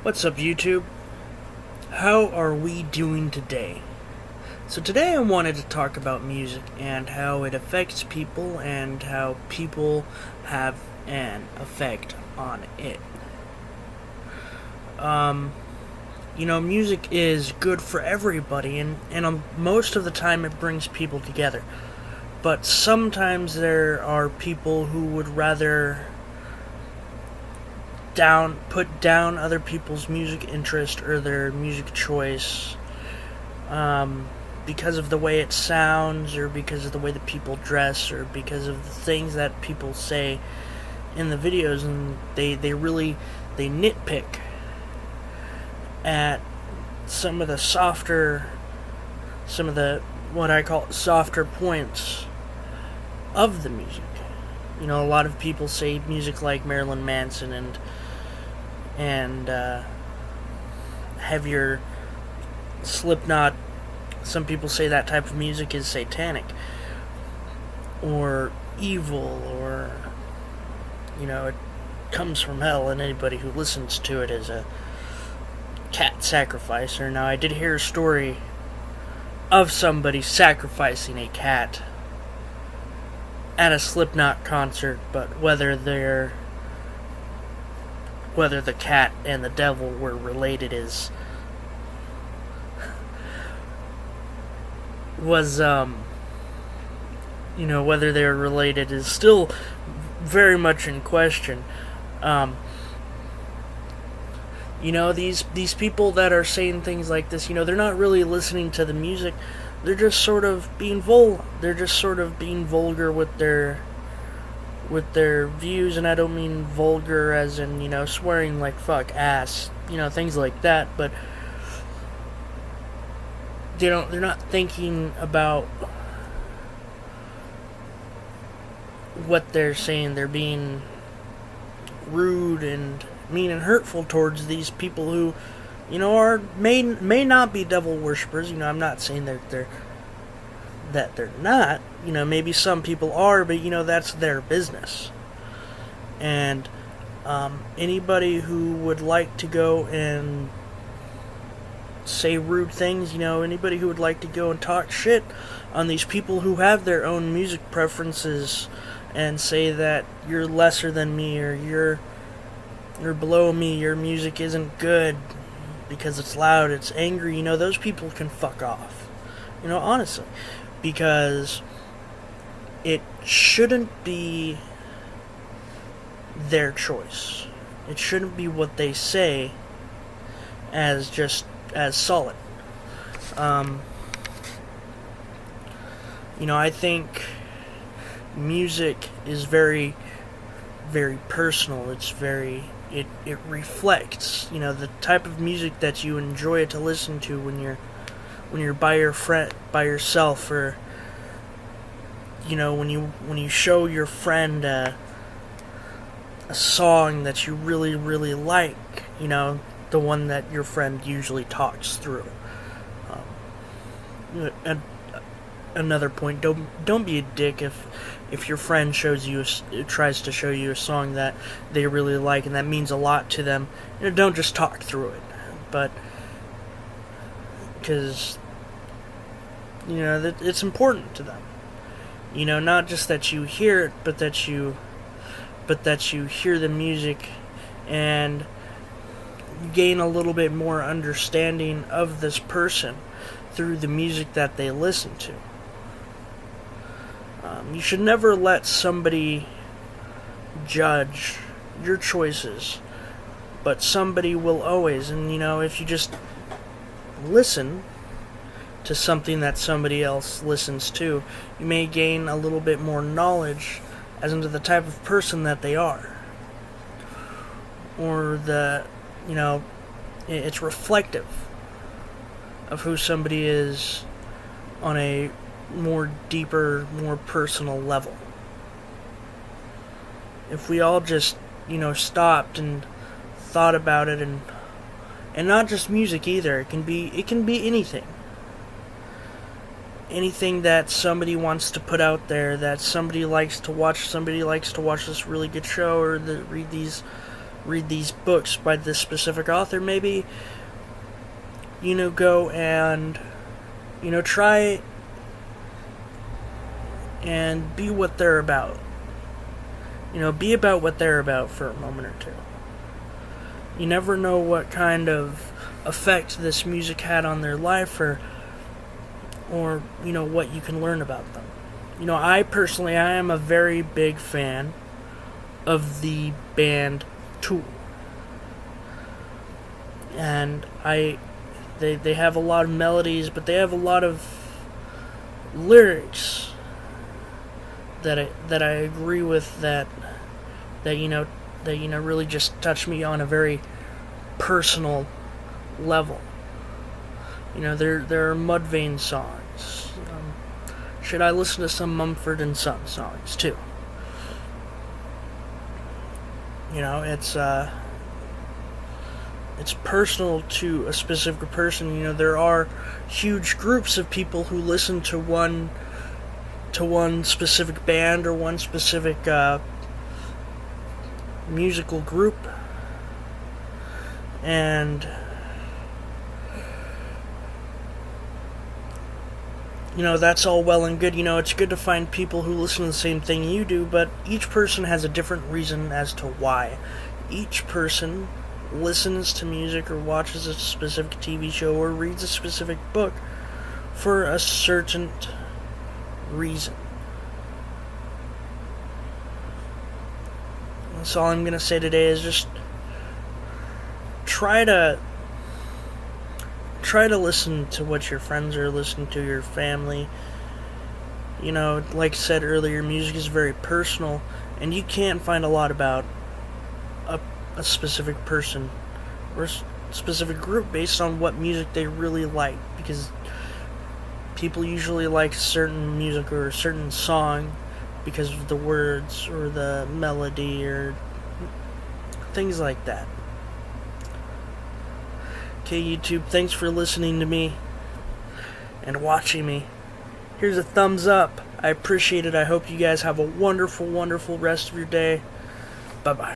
What's up, YouTube? How are we doing today? So today I wanted to talk about music and how it affects people and how people have an effect on it. Music is good for everybody, and most of the time it brings people together. But sometimes there are people who would rather put down other people's music interest or their music choice because of the way it sounds, or because of the way that people dress, or because of the things that people say in the videos, and they nitpick at some of the what I call softer points of the music. A lot of people say music like Marilyn Manson and heavier Slipknot. Some people say that type of music is satanic or evil, or it comes from hell, and anybody who listens to it is a cat sacrificer. Now, I did hear a story of somebody sacrificing a cat at a Slipknot concert, but whether the cat and the devil were related whether they were related is still very much in question. These people that are saying things like this, they're not really listening to the music. They're just sort of being vulgar with their views, and I don't mean vulgar as in, swearing like fuck, ass, things like that, but they're not thinking about what they're saying. They're being rude and mean and hurtful towards these people who, may not be devil worshippers. I'm not saying that they're not. Maybe some people are, but that's their business. And anybody who would like to go and say rude things, anybody who would like to go and talk shit on these people who have their own music preferences and say that you're lesser than me, or you're below me, your music isn't good because it's loud, it's angry, those people can fuck off. Honestly. Because it shouldn't be their choice. It shouldn't be what they say as solid. I think music is very, very personal. It reflects, the type of music that you enjoy to listen to when you're by yourself, or when you show your friend a song that you really, really like, the one that your friend usually talks through. And another point: don't be a dick if your friend tries to show you a song that they really like and that means a lot to them. Don't just talk through it, but because that it's important to them. Not just that you hear it, but that you hear the music and gain a little bit more understanding of this person through the music that they listen to. You should never let somebody judge your choices, but somebody will always. And if you just listen to something that somebody else listens to, you may gain a little bit more knowledge as into the type of person that they are, or it's reflective of who somebody is on a more deeper, more personal level. If we all just stopped and thought about it, and not just music either, it can be anything that somebody wants to put out there, that somebody likes to watch. Somebody likes to watch this really good show, or read these read these books by this specific author. Maybe, go and, try and be what they're about. Be about what they're about for a moment or two. You never know what kind of effect this music had on their life, or what you can learn about them. I am a very big fan of the band Tool. And they have a lot of melodies, but they have a lot of lyrics that I agree with, that really just touch me on a very personal level. There are Mudvayne songs. Should I listen to some Mumford and Sons songs too? It's personal to a specific person. There are huge groups of people who listen to one specific band or one specific musical group, and that's all well and good. It's good to find people who listen to the same thing you do, but each person has a different reason as to why. Each person listens to music or watches a specific TV show or reads a specific book for a certain reason. That's all I'm going to say today, is just try to listen to what your friends are listening to, your family. Like I said earlier, music is very personal, and you can't find a lot about a specific person or a specific group based on what music they really like, because people usually like certain music or a certain song because of the words or the melody or things like that. Okay, YouTube, thanks for listening to me and watching me. Here's a thumbs up. I appreciate it. I hope you guys have a wonderful, wonderful rest of your day. Bye-bye.